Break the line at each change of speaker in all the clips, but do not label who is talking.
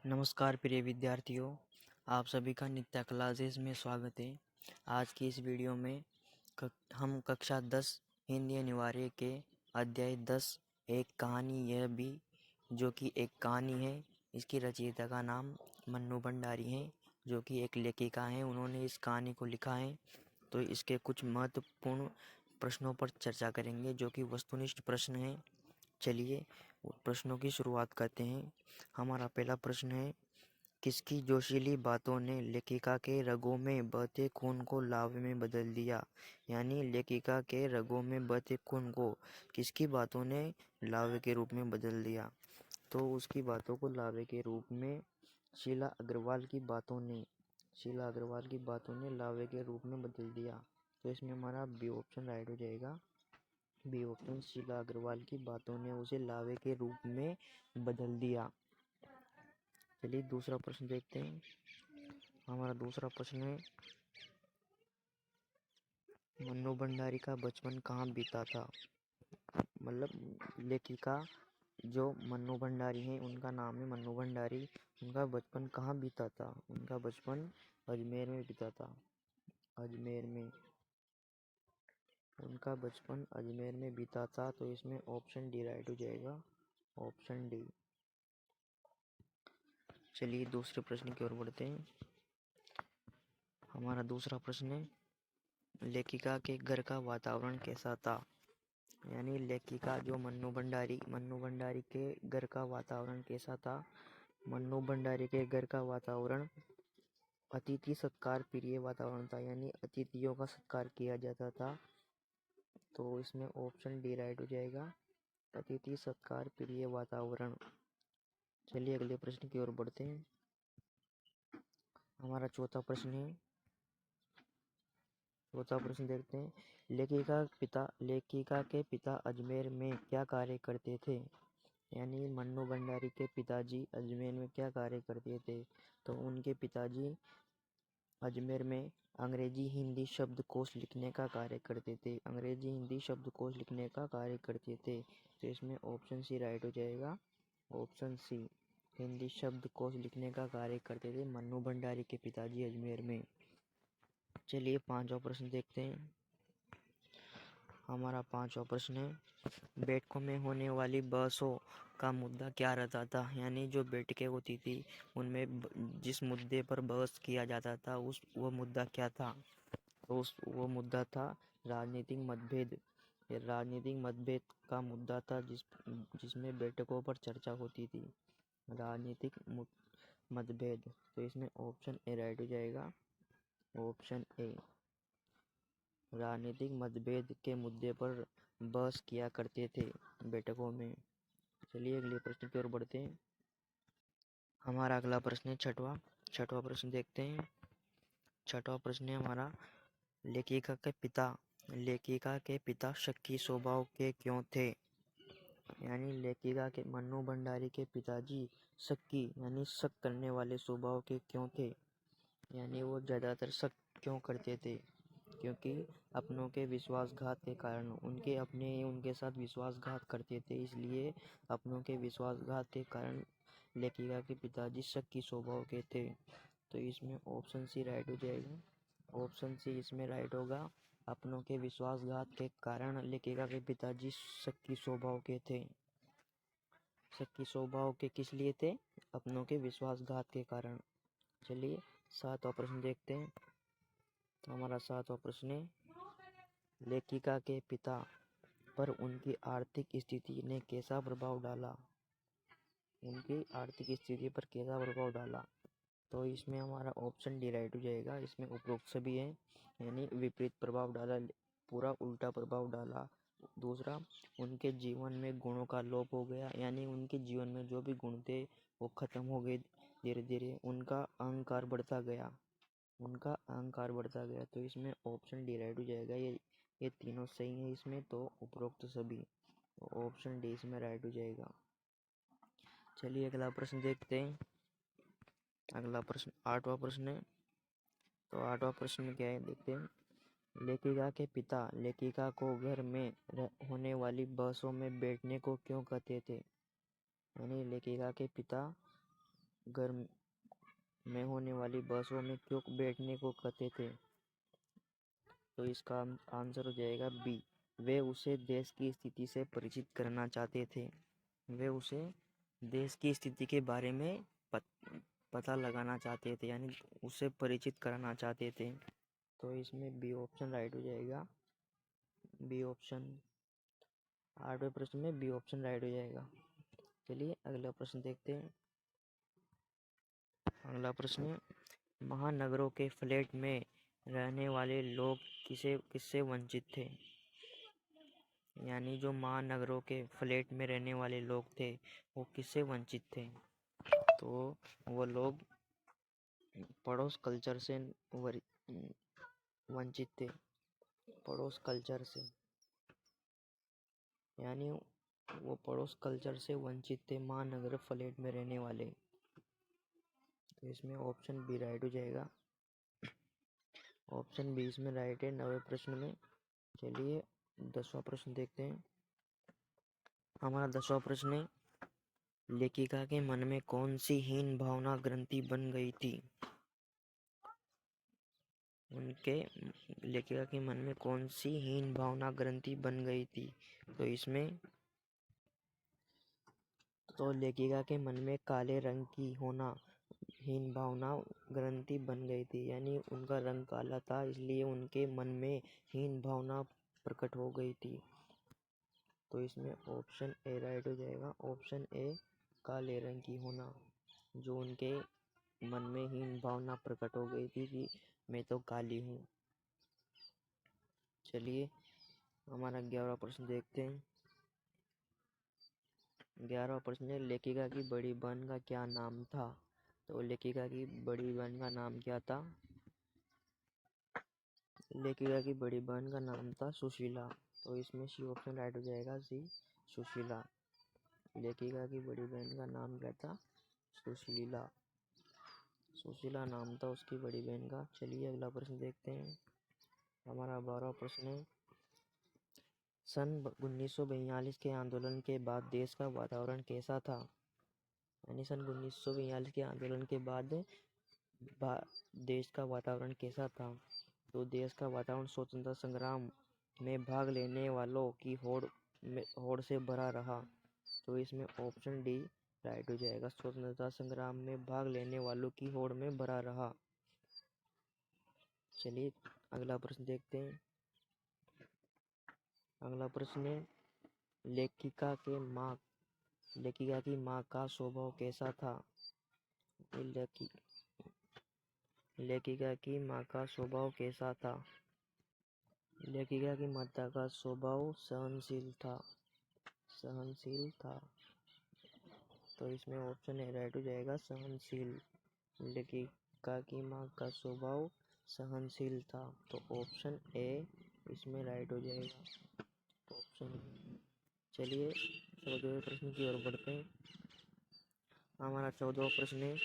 नमस्कार प्रिय विद्यार्थियों, आप सभी का नित्य क्लासेस में स्वागत है। आज की इस वीडियो में हम कक्षा 10 हिंदी अनिवार्य के अध्याय 10 एक कहानी यह भी जो कि एक कहानी है। इसकी रचयिता का नाम मन्नू भंडारी है, जो कि एक लेखिका हैं। उन्होंने इस कहानी को लिखा है। तो इसके कुछ महत्वपूर्ण प्रश्नों पर चर्चा करेंगे, जो कि वस्तुनिष्ठ प्रश्न हैं। चलिए प्रश्नों की शुरुआत करते हैं। हमारा पहला प्रश्न है, किसकी जोशीली बातों ने लेखिका के रगों में बहते खून को लावे में बदल दिया। यानी लेखिका के रगों में बहते खून को किसकी बातों ने लावे के रूप में बदल दिया। तो उसकी बातों को लावे के रूप में शीला अग्रवाल की बातों ने लावे के रूप में बदल दिया। तो इसमें हमारा बी ऑप्शन राइट हो जाएगा। बी ऑप्शन, शीला अग्रवाल की बातों ने उसे लावे के रूप में बदल दिया। चलिए दूसरा प्रश्न देखते हैं। हमारा दूसरा प्रश्न है, मन्नू भंडारी का बचपन कहाँ बीता था। मतलब लेखिका जो मन्नू भंडारी हैं, उनका नाम है मन्नू भंडारी। उनका बचपन कहाँ बीता था। उनका बचपन अजमेर में बीता था। अजमेर में उनका बचपन अजमेर में बीता था। तो इसमें ऑप्शन डी राइट हो जाएगा। Option D. चलिए दूसरे प्रश्न की ओर बढ़ते हैं। हमारा दूसरा प्रश्न है, लेखिका के घर का वातावरण कैसा था। यानी लेखिका जो मन्नू भंडारी के घर का वातावरण कैसा था। मन्नू भंडारी के घर का वातावरण अतिथि सत्कार प्रिय वातावरण था। यानी अतिथियों का सत्कार किया जाता था। तो इसमें ऑप्शन डी राइट हो जाएगा, अतिथि सत्कार प्रिय वातावरण। चलिए अगले प्रश्न की ओर बढ़ते हैं। हमारा चौथा प्रश्न देखते हैं। लेखिका के पिता अजमेर में क्या कार्य करते थे। यानी मन्नू भंडारी के पिताजी अजमेर में क्या कार्य करते थे। तो उनके पिताजी अजमेर में अंग्रेजी हिंदी शब्दकोश लिखने का कार्य करते थे। तो इसमें ऑप्शन सी राइट हो जाएगा। ऑप्शन सी, हिंदी शब्दकोश लिखने का कार्य करते थे मन्नू भंडारी के पिताजी अजमेर में। चलिए पांचवा प्रश्न देखते हैं। हमारा पांचवा प्रश्न है, बैठकों में होने वाली बहसों का मुद्दा क्या रहता था। यानी जो बैठकें होती थी उनमें जिस मुद्दे पर बहस किया जाता था वो मुद्दा क्या था। तो वो मुद्दा था राजनीतिक मतभेद। राजनीतिक मतभेद का मुद्दा था जिसमें बैठकों पर चर्चा होती थी। राजनीतिक मतभेद। तो इसमें ऑप्शन ए राइट हो जाएगा। ऑप्शन ए, राजनीतिक मतभेद के मुद्दे पर बहस किया करते थे बैठकों में। चलिए अगले प्रश्न की ओर बढ़ते हैं। हमारा अगला प्रश्न है छठवां प्रश्न देखते हैं। छठवां प्रश्न है हमारा, लेखिका के पिता शक्की स्वभाव के क्यों थे। यानी लेखिका के मन्नू भंडारी के पिताजी शक्की यानी शक करने वाले स्वभाव के क्यों थे। यानी वो ज़्यादातर शक क्यों करते थे। क्योंकि अपनों के विश्वासघात के कारण उनके अपने उनके साथ विश्वासघात करते थे। इसलिए अपनों के विश्वासघात के कारण लेखिका के पिताजी शक्की स्वभाव के थे। तो इसमें ऑप्शन सी राइट हो जाएगा। ऑप्शन सी इसमें राइट होगा। अपनों के विश्वासघात के कारण लेखिका के पिताजी शक्की स्वभाव के थे। शक्की स्वभाव के किस लिए थे। अपनों के विश्वासघात के कारण। चलिए सातवां प्रश्न देखते हैं। हमारा सातवां प्रश्न है, लेखिका के पिता पर उनकी आर्थिक स्थिति ने कैसा प्रभाव डाला। उनकी आर्थिक स्थिति पर कैसा प्रभाव डाला। तो इसमें हमारा ऑप्शन डी राइट हो जाएगा। इसमें उपरोक्त सभी है। यानी विपरीत प्रभाव डाला, पूरा उल्टा प्रभाव डाला। दूसरा, उनके जीवन में गुणों का लोप हो गया। यानी उनके जीवन में जो भी गुण थे वो खत्म हो गए धीरे धीरे। उनका अहंकार बढ़ता गया। तो इसमें ऑप्शन डी राइट हो जाएगा। ये तीनों सही है इसमें। तो उपरोक्त सभी, तो ऑप्शन डी इसमें राइट हो जाएगा। चलिए अगला प्रश्न देखते हैं। अगला प्रश्न आठवां प्रश्न है। तो आठवां प्रश्न में क्या है देखते हैं। लेखिका के पिता लेखिका को घर में होने वाली बहसों में बैठने को क्यों कहते थे। यानी लेखिका के पिता घर में होने वाली बहसों में क्यों बैठने को कहते थे? तो इसका आंसर हो जाएगा बी, वे उसे देश की स्थिति से परिचित करना चाहते थे। वे उसे देश की स्थिति के बारे में पता लगाना चाहते थे, यानी उसे परिचित कराना चाहते थे। तो इसमें बी ऑप्शन राइट हो जाएगा। बी ऑप्शन 8वें प्रश्न में बी ऑप्शन राइट हो जाएगा। चलिए अगला प्रश्न देखते हैं। अगला प्रश्न, महानगरों के फ्लैट में रहने वाले लोग किससे वंचित थे? यानी जो महानगरों के फ्लैट में रहने वाले लोग थे वो किससे वंचित थे? तो वो लोग पड़ोस कल्चर से वंचित थे। पड़ोस कल्चर से, यानी वो पड़ोस कल्चर से वंचित थे महानगर फ्लैट में रहने वाले। तो इसमें ऑप्शन बी राइट हो जाएगा। ऑप्शन बी इसमें राइट है 9वें प्रश्न में। चलिए 10वां प्रश्न देखते हैं। हमारा 10वां प्रश्न है, लेखिका के मन में कौन सी हीन भावना ग्रंथि बन गई थी? उनके लेखिका के मन में कौन सी हीन भावना ग्रंथि बन गई थी? तो इसमें तो लेखिका के मन में काले रंग की होना हीन भावना ग्रंथि बन गई थी, यानी उनका रंग काला था इसलिए उनके मन में हीन भावना प्रकट हो गई थी। तो इसमें ऑप्शन ए राइट हो जाएगा। ऑप्शन ए, काले रंग की होना, जो उनके मन में हीन भावना प्रकट हो गई थी कि मैं तो काली हूँ। चलिए हमारा 11वां प्रश्न देखते हैं। 11वां प्रश्न है, लेखिका की बड़ी बहन का क्या नाम था? तो लेखिका की बड़ी बहन का नाम क्या था? लेखिका की बड़ी बहन का नाम था सुशीला। तो इसमें सी ऑप्शन राइट हो जाएगा, सी सुशीला। लेखिका की बड़ी बहन का नाम क्या था? सुशीला। सुशीला नाम था उसकी बड़ी बहन का। चलिए अगला प्रश्न देखते हैं। हमारा 12वां प्रश्न है, सन 1942 के आंदोलन के बाद देश का वातावरण कैसा था? यानी सन 1942 के आंदोलन के बाद देश का वातावरण कैसा था? तो देश का वातावरण स्वतंत्रता संग्राम में भाग लेने वालों की होड़ से भरा रहा। तो इसमें ऑप्शन डी राइट हो जाएगा। स्वतंत्रता संग्राम में भाग लेने वालों की होड़ में भरा रहा। चलिए अगला प्रश्न देखते हैं। अगला प्रश्न है, लेखिका की माँ का स्वभाव कैसा था? लेखिका की माँ का स्वभाव कैसा था? लेखिका की माता का स्वभाव सहनशील था। तो इसमें ऑप्शन ए राइट हो जाएगा, सहनशील। लेखिका की माँ का स्वभाव सहनशील था। तो ऑप्शन ए इसमें राइट हो जाएगा। ऑप्शन। चलिए 14वें प्रश्न की ओर बढ़ते हैं। हमारा 14वां प्रश्न है,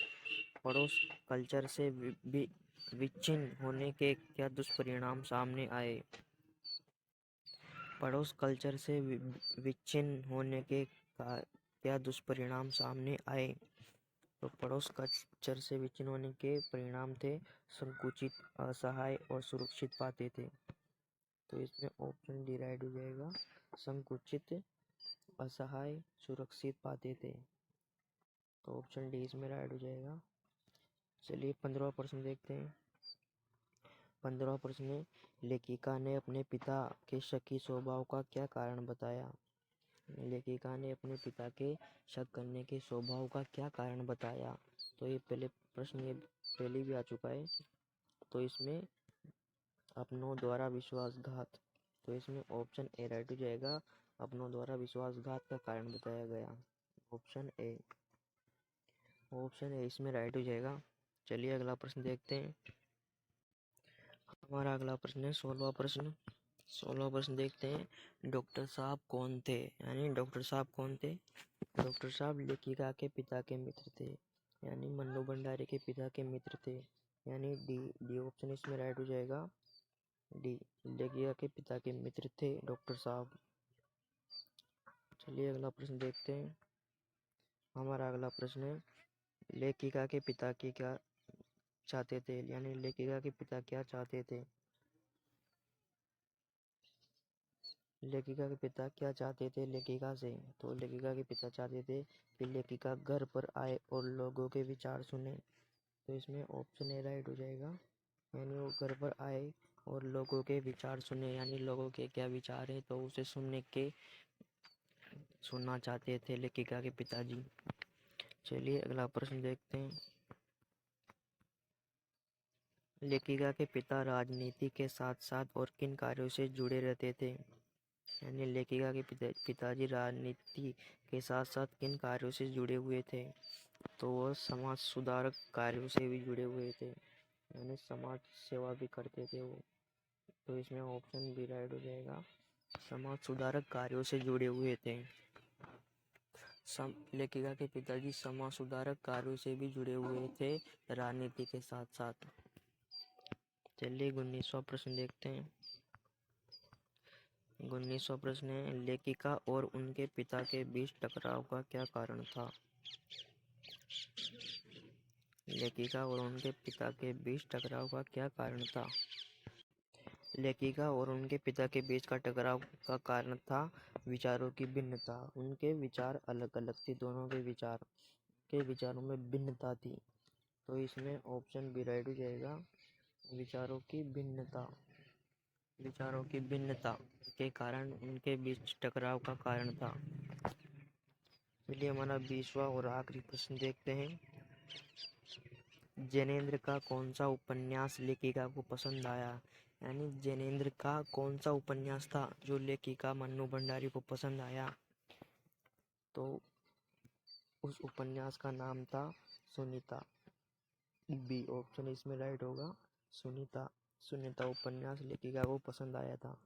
पड़ोस कल्चर से विच्छिन्न होने के क्या दुष्परिणाम सामने आए? पड़ोस कल्चर से विच्छिन्न होने के क्या दुष्परिणाम सामने आए? तो पड़ोस कल्चर से विच्छिन्न होने के परिणाम थे संकुचित, असहाय और सुरक्षित पाते थे। तो इसमें ऑप्शन डी राइट हो जाएगा। संकुचित, असहाय, सुरक्षित पाते थे। तो ऑप्शन डी इसमें राइट हो जाएगा। चलिए 15वां प्रश्न देखते हैं। 15वां प्रश्न, लेखिका ने अपने पिता के शकी स्वभाव का क्या कारण बताया? लेखिका ने अपने पिता के शक करने के स्वभाव का क्या कारण बताया? तो ये पहले भी आ चुका है। तो इसमें अपनों द्वारा विश्वासघात। तो इसमें ऑप्शन ए राइट हो जाएगा। अपनों द्वारा विश्वासघात का कारण बताया गया। ऑप्शन ए इसमें राइट हो जाएगा। चलिए अगला प्रश्न देखते हैं। हमारा अगला प्रश्न है 16वां प्रश्न। 16वां प्रश्न देखते हैं, डॉक्टर साहब कौन थे? यानी डॉक्टर साहब कौन थे? डॉक्टर साहब लेखिका के पिता के मित्र थे, यानी मन्नू भंडारी के पिता के मित्र थे। यानी डी ऑप्शन इसमें राइट हो जाएगा। डी, लेखिका के पिता के मित्र थे डॉक्टर साहब। चलिए अगला प्रश्न देखते हैं। हमारा अगला प्रश्न है, लेखिका के पिता की क्या चाहते थे, यानी लेखिका के पिता क्या चाहते थे। लेखिका के पिता क्या चाहते थे लेखिका से, तो लेखिका के पिता चाहते थे कि लेखिका घर पर आए और लोगों के विचार सुने। तो इसमें ऑप्शन ए राइट हो जाएगा, यानी वो घर पर आए और लोगों के विचार सुने, यानी लोगों के क्या विचार है तो उसे सुनना चाहते थे लेखिका के पिताजी। चलिए अगला प्रश्न देखते हैं। लेखिका के पिता राजनीति के साथ साथ और किन कार्यों से जुड़े रहते थे, यानी लेखिका के पिताजी राजनीति के साथ साथ किन कार्यों से जुड़े हुए थे, तो वो समाज सुधारक कार्यों से भी जुड़े हुए थे, यानी समाज सेवा भी करते थे वो। तो इसमें ऑप्शन बी राइट हो जाएगा, समाज सुधारक कार्यों से जुड़े हुए थे। लेखिका के पिताजी समाज सुधारक कार्यों से भी जुड़े हुए थे राजनीति के साथ साथ। चलिए 19वां प्रश्न देखते हैं। 19वां प्रश्न है, लेखिका और उनके पिता के बीच टकराव का क्या कारण था। लेखिका और उनके पिता के बीच टकराव का क्या कारण था। लेखिका और उनके पिता के बीच का टकराव का कारण था विचारों की भिन्नता। उनके विचार अलग अलग थे, दोनों के विचारों में भिन्नता थी। तो इसमें ऑप्शन बी राइट हो जाएगा, विचारों की भिन्नता के कारण उनके बीच टकराव का कारण था। चलिए हमारा 20वां और आखिरी प्रश्न देखते हैं। जैनेंद्र का कौन सा उपन्यास लेखिका को पसंद आया, यानी जैनेंद्र का कौन सा उपन्यास था जो लेखिका मन्नू भंडारी को पसंद आया, तो उस उपन्यास का नाम था सुनीता। बी ऑप्शन इसमें राइट होगा, सुनीता उपन्यास लेखिका को पसंद आया था।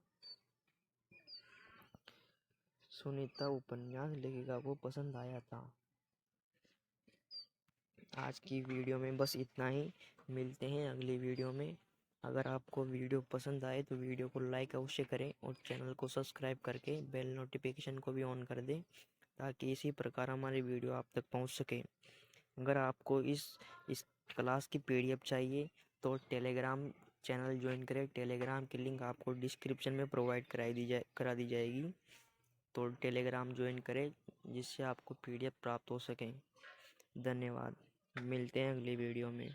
सुनीता उपन्यास लेखिका को पसंद आया था। आज की वीडियो में बस इतना ही, मिलते हैं अगली वीडियो में। अगर आपको वीडियो पसंद आए तो वीडियो को लाइक अवश्य करें और चैनल को सब्सक्राइब करके बेल नोटिफिकेशन को भी ऑन कर दें, ताकि इसी प्रकार हमारी वीडियो आप तक पहुंच सके। अगर आपको इस क्लास की PDF चाहिए तो टेलीग्राम चैनल ज्वाइन करें। टेलीग्राम की लिंक आपको डिस्क्रिप्शन में प्रोवाइड करा दी जाएगी। तो टेलीग्राम ज्वाइन करें जिससे आपको PDF प्राप्त हो सके। धन्यवाद, मिलते हैं अगली वीडियो में।